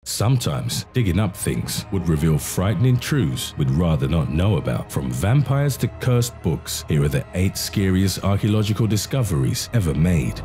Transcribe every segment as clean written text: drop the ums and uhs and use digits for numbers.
Sometimes, digging up things would reveal frightening truths we'd rather not know about. From vampires to cursed books, here are the 8 scariest archaeological discoveries ever made.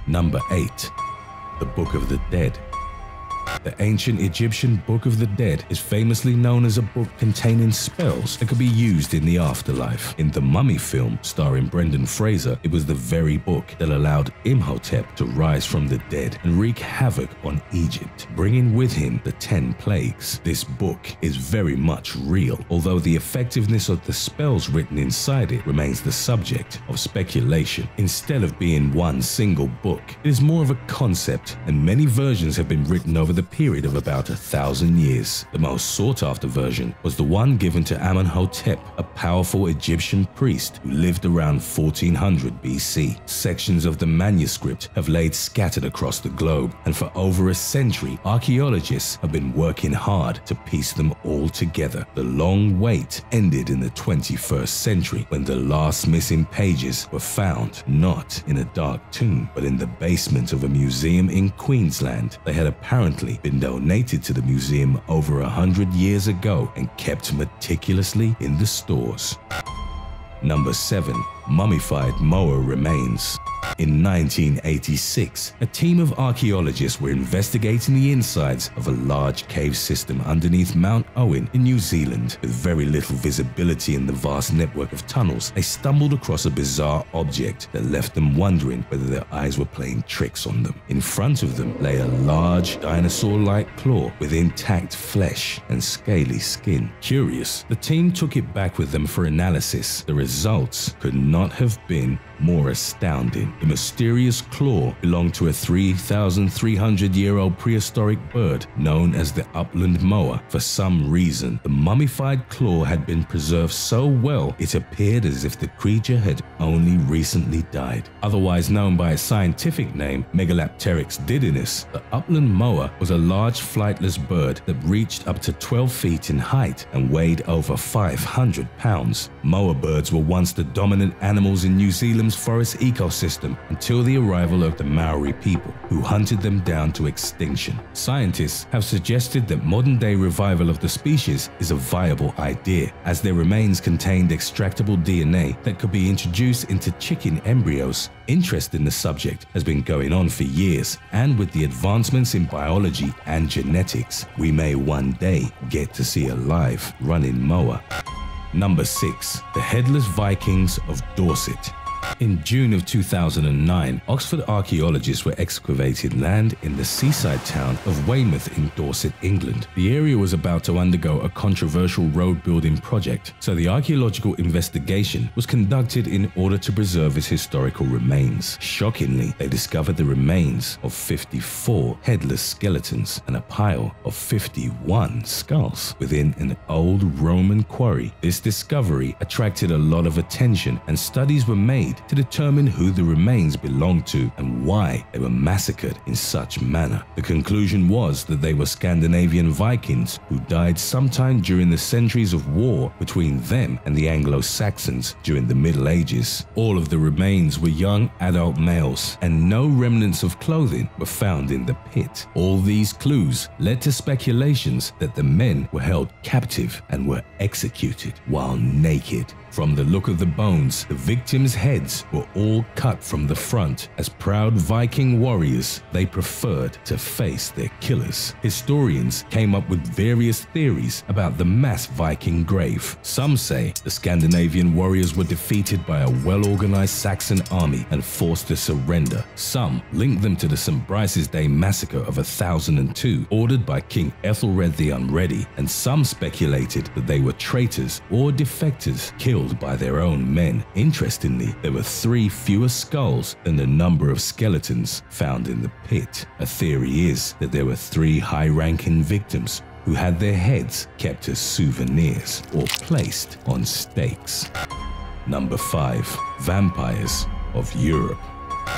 Number 8. The Book of the Dead. The ancient Egyptian Book of the Dead is famously known as a book containing spells that could be used in the afterlife. In the Mummy film starring Brendan Fraser, it was the very book that allowed Imhotep to rise from the dead and wreak havoc on Egypt, bringing with him the 10 plagues. This book is very much real, although the effectiveness of the spells written inside it remains the subject of speculation. Instead of being one single book, it is more of a concept, and many versions have been written over the period of about 1,000 years. The most sought-after version was the one given to Amenhotep, a powerful Egyptian priest who lived around 1400 BC. Sections of the manuscript have laid scattered across the globe, and for over a century, archaeologists have been working hard to piece them all together. The long wait ended in the 21st century when the last missing pages were found, not in a dark tomb, but in the basement of a museum in Queensland. They had apparently been donated to the museum over 100 years ago and kept meticulously in the stores. Number 7. Mummified Moa Remains. In 1986, a team of archaeologists were investigating the insides of a large cave system underneath Mount Owen in New Zealand. With very little visibility in the vast network of tunnels, they stumbled across a bizarre object that left them wondering whether their eyes were playing tricks on them. In front of them lay a large dinosaur-like claw with intact flesh and scaly skin. Curious, the team took it back with them for analysis. The results could not have been more astounding. The mysterious claw belonged to a 3,300-year-old prehistoric bird known as the upland moa. For some reason, the mummified claw had been preserved so well it appeared as if the creature had only recently died. Otherwise known by its scientific name, Megalapteryx didinus, the upland moa was a large flightless bird that reached up to 12 feet in height and weighed over 500 pounds. Moa birds were once the dominant animals in New Zealand's forest ecosystem until the arrival of the Maori people, who hunted them down to extinction. Scientists have suggested that modern-day revival of the species is a viable idea, as their remains contained extractable DNA that could be introduced into chicken embryos. Interest in the subject has been going on for years, and with the advancements in biology and genetics, we may one day get to see a live running moa. Number 6. The Headless Vikings of Dorset. In June of 2009, Oxford archaeologists were excavating land in the seaside town of Weymouth in Dorset, England. The area was about to undergo a controversial road building project, so the archaeological investigation was conducted in order to preserve its historical remains. Shockingly, they discovered the remains of 54 headless skeletons and a pile of 51 skulls within an old Roman quarry. This discovery attracted a lot of attention, and studies were made to determine who the remains belonged to and why they were massacred in such manner. The conclusion was that they were Scandinavian Vikings who died sometime during the centuries of war between them and the Anglo-Saxons during the Middle Ages. All of the remains were young adult males, and no remnants of clothing were found in the pit. All these clues led to speculations that the men were held captive and were executed while naked. From the look of the bones, the victims' heads were all cut from the front. As proud Viking warriors, they preferred to face their killers. Historians came up with various theories about the mass Viking grave. Some say the Scandinavian warriors were defeated by a well-organized Saxon army and forced to surrender. Some linked them to the St. Brice's Day massacre of 1002, ordered by King Ethelred the Unready, and some speculated that they were traitors or defectors killed by their own men. Interestingly, there were 3 fewer skulls than the number of skeletons found in the pit. A theory is that there were 3 high-ranking victims who had their heads kept as souvenirs or placed on stakes. Number 5. Vampires of Europe.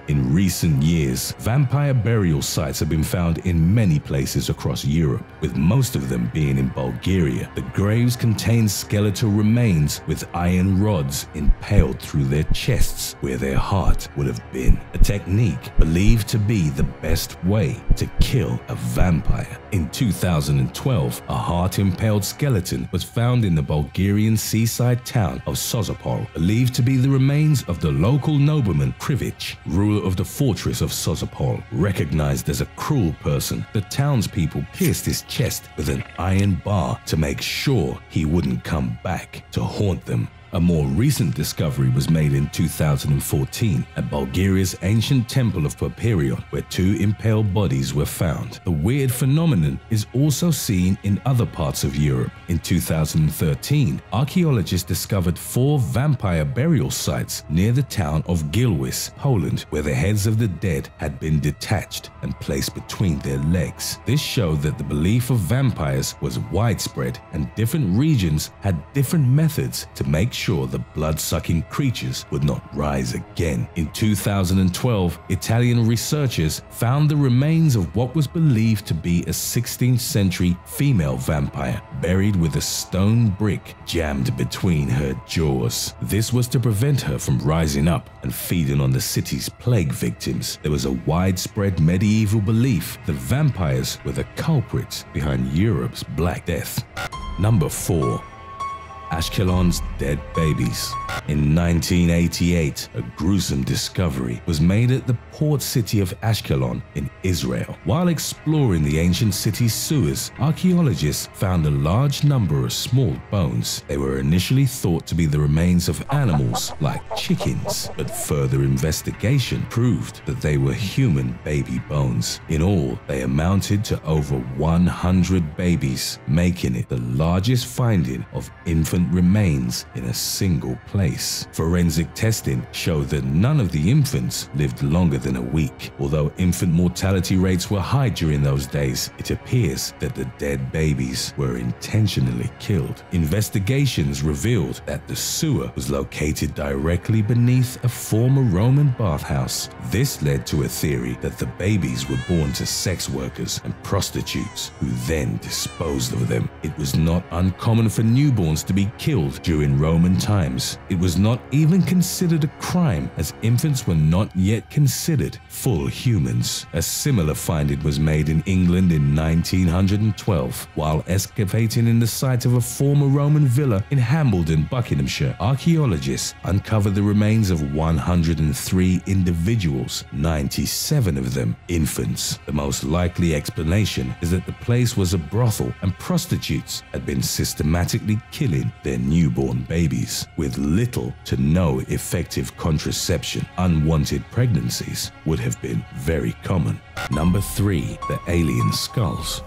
In recent years, vampire burial sites have been found in many places across Europe, with most of them being in Bulgaria. The graves contain skeletal remains with iron rods impaled through their chests where their heart would have been, a technique believed to be the best way to kill a vampire. In 2012, a heart-impaled skeleton was found in the Bulgarian seaside town of Sozopol, believed to be the remains of the local nobleman Krivic, ruler of the fortress of Sozopol. Recognized as a cruel person, the townspeople pierced his chest with an iron bar to make sure he wouldn't come back to haunt them. A more recent discovery was made in 2014 at Bulgaria's ancient temple of Papirion, where 2 impaled bodies were found. The weird phenomenon is also seen in other parts of Europe. In 2013, archaeologists discovered 4 vampire burial sites near the town of Gilwis, Poland, where the heads of the dead had been detached and placed between their legs. This showed that the belief of vampires was widespread, and different regions had different methods to make sure the blood-sucking creatures would not rise again. In 2012, Italian researchers found the remains of what was believed to be a 16th century female vampire buried with a stone brick jammed between her jaws. This was to prevent her from rising up and feeding on the city's plague victims. There was a widespread medieval belief that vampires were the culprits behind Europe's Black Death. Number 4. Ashkelons' dead babies. In 1988, a gruesome discovery was made at the port city of Ashkelon in Israel. While exploring the ancient city's sewers, archaeologists found a large number of small bones. They were initially thought to be the remains of animals like chickens, but further investigation proved that they were human baby bones. In all, they amounted to over 100 babies, making it the largest finding of infant remains in a single place. Forensic testing showed that none of the infants lived longer than a week. Although infant mortality rates were high during those days, it appears that the dead babies were intentionally killed. Investigations revealed that the sewer was located directly beneath a former Roman bathhouse. This led to a theory that the babies were born to sex workers and prostitutes who then disposed of them. It was not uncommon for newborns to be killed during Roman times. It was not even considered a crime, as infants were not yet considered full humans. A similar finding was made in England in 1912. While excavating in the site of a former Roman villa in Hambledon, Buckinghamshire, archaeologists uncovered the remains of 103 individuals, 97 of them infants. The most likely explanation is that the place was a brothel and prostitutes had been systematically killing their newborn babies. With little to no effective contraception, unwanted pregnancies would have been very common. Number 3. The alien skulls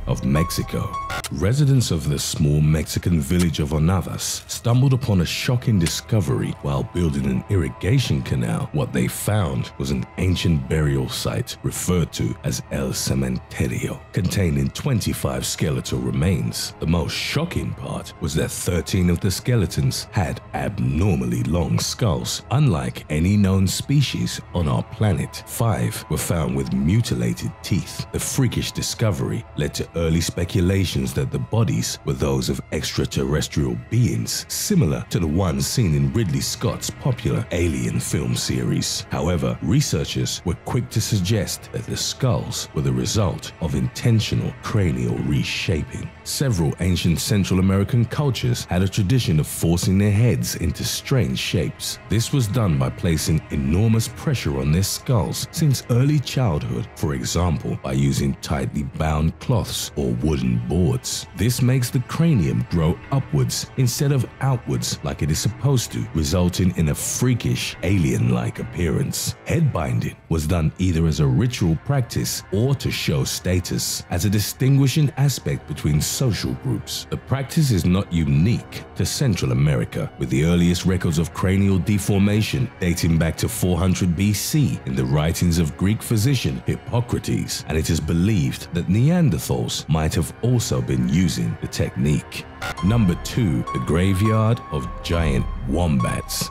of Mexico. Residents of the small Mexican village of Onavas stumbled upon a shocking discovery while building an irrigation canal. What they found was an ancient burial site referred to as El Cementerio, containing 25 skeletal remains. The most shocking part was that 13 of the skeletons had abnormally long skulls, unlike any known species on our planet. 5 were found with mutilated teeth. The freakish discovery led to early speculations that the bodies were those of extraterrestrial beings, similar to the ones seen in Ridley Scott's popular Alien film series. However, researchers were quick to suggest that the skulls were the result of intentional cranial reshaping. Several ancient Central American cultures had a tradition of forcing their heads into strange shapes. This was done by placing enormous pressure on their skulls since early childhood, for example, by using tightly bound cloths or wooden boards. This makes the cranium grow upwards instead of outwards like it is supposed to, resulting in a freakish alien-like appearance. Head binding was done either as a ritual practice or to show status, as a distinguishing aspect between social groups. The practice is not unique to Central America, with the earliest records of cranial deformation dating back to 400 BC in the writings of Greek physician Hippocrates, and it is believed that Neanderthals might have also been using the technique. Number 2. The graveyard of giant wombats.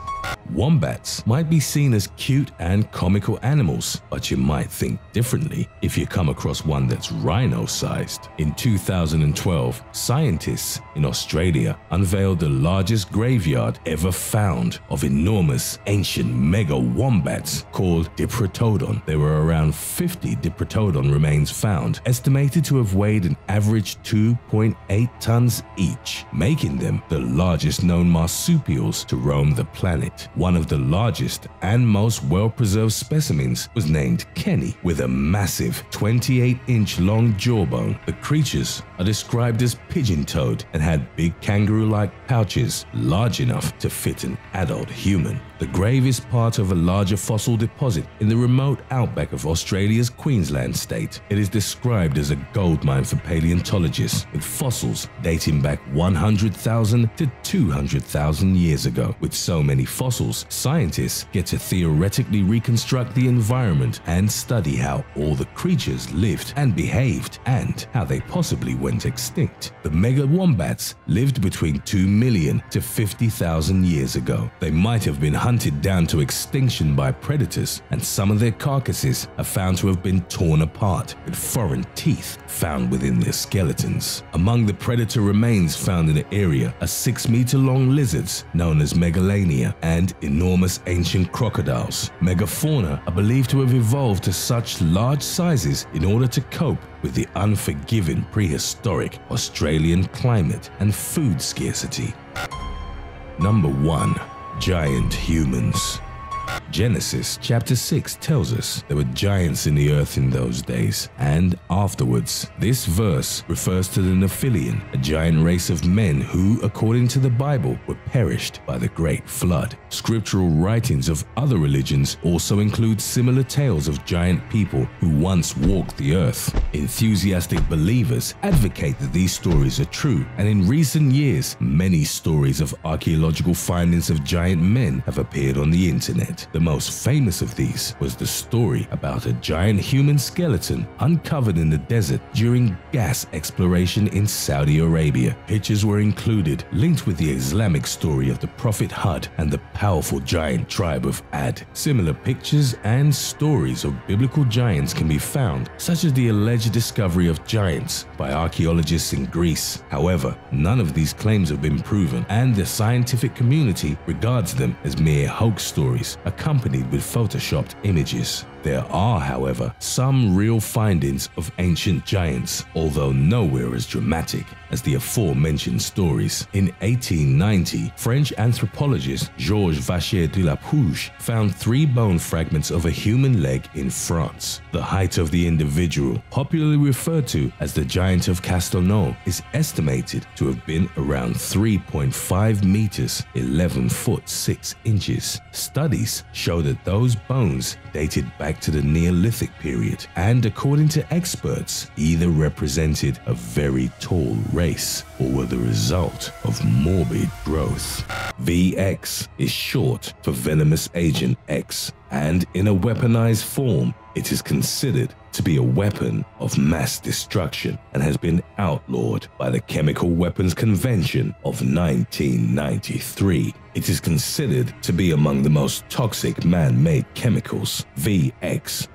Wombats might be seen as cute and comical animals, but you might think differently if you come across one that's rhino-sized. In 2012, scientists in Australia unveiled the largest graveyard ever found of enormous ancient mega wombats called Diprotodon. There were around 50 Diprotodon remains found, estimated to have weighed an average 2.8 tons each, making them the largest known marsupials to roam the planet. One of the largest and most well-preserved specimens was named Kenny, with a massive 28-inch long jawbone. The creatures are described as pigeon-toed and had big kangaroo-like pouches large enough to fit an adult human. The grave is part of a larger fossil deposit in the remote outback of Australia's Queensland state. It is described as a goldmine for paleontologists, with fossils dating back 100,000 to 200,000 years ago. With so many fossils, scientists get to theoretically reconstruct the environment and study how all the creatures lived and behaved, and how they possibly went extinct. The mega wombats lived between 2 million to 50,000 years ago. They might have been hunted down to extinction by predators, and some of their carcasses are found to have been torn apart, with foreign teeth found within their skeletons. Among the predator remains found in the area are 6-meter-long lizards known as megalania and enormous ancient crocodiles. Megafauna are believed to have evolved to such large sizes in order to cope with the unforgiving prehistoric Australian climate and food scarcity. Number 1. Giant humans. Genesis chapter 6 tells us there were giants in the earth in those days and afterwards. This verse refers to the Nephilim, a giant race of men who, according to the Bible, were perished by the great flood. Scriptural writings of other religions also include similar tales of giant people who once walked the earth. Enthusiastic believers advocate that these stories are true, and in recent years, many stories of archaeological findings of giant men have appeared on the internet. The most famous of these was the story about a giant human skeleton uncovered in the desert during gas exploration in Saudi Arabia. Pictures were included linked with the Islamic story of the Prophet Hud and the powerful giant tribe of Ad. Similar pictures and stories of biblical giants can be found, such as the alleged discovery of giants by archaeologists in Greece. However, none of these claims have been proven, and the scientific community regards them as mere hoax stories accompanied with photoshopped images. There are, however, some real findings of ancient giants, although nowhere as dramatic as the aforementioned stories. In 1890, French anthropologist Georges Vacher de la Pouge found 3 bone fragments of a human leg in France. The height of the individual, popularly referred to as the Giant of Castelnau, is estimated to have been around 3.5 meters, 11 foot 6 inches. Studies show that those bones dated back to the Neolithic period, and according to experts, either represented a very tall race or were the result of morbid growth. VX is short for Venomous Agent X, and in a weaponized form, it is considered to be a weapon of mass destruction and has been outlawed by the Chemical Weapons Convention of 1993. It is considered to be among the most toxic man-made chemicals. VX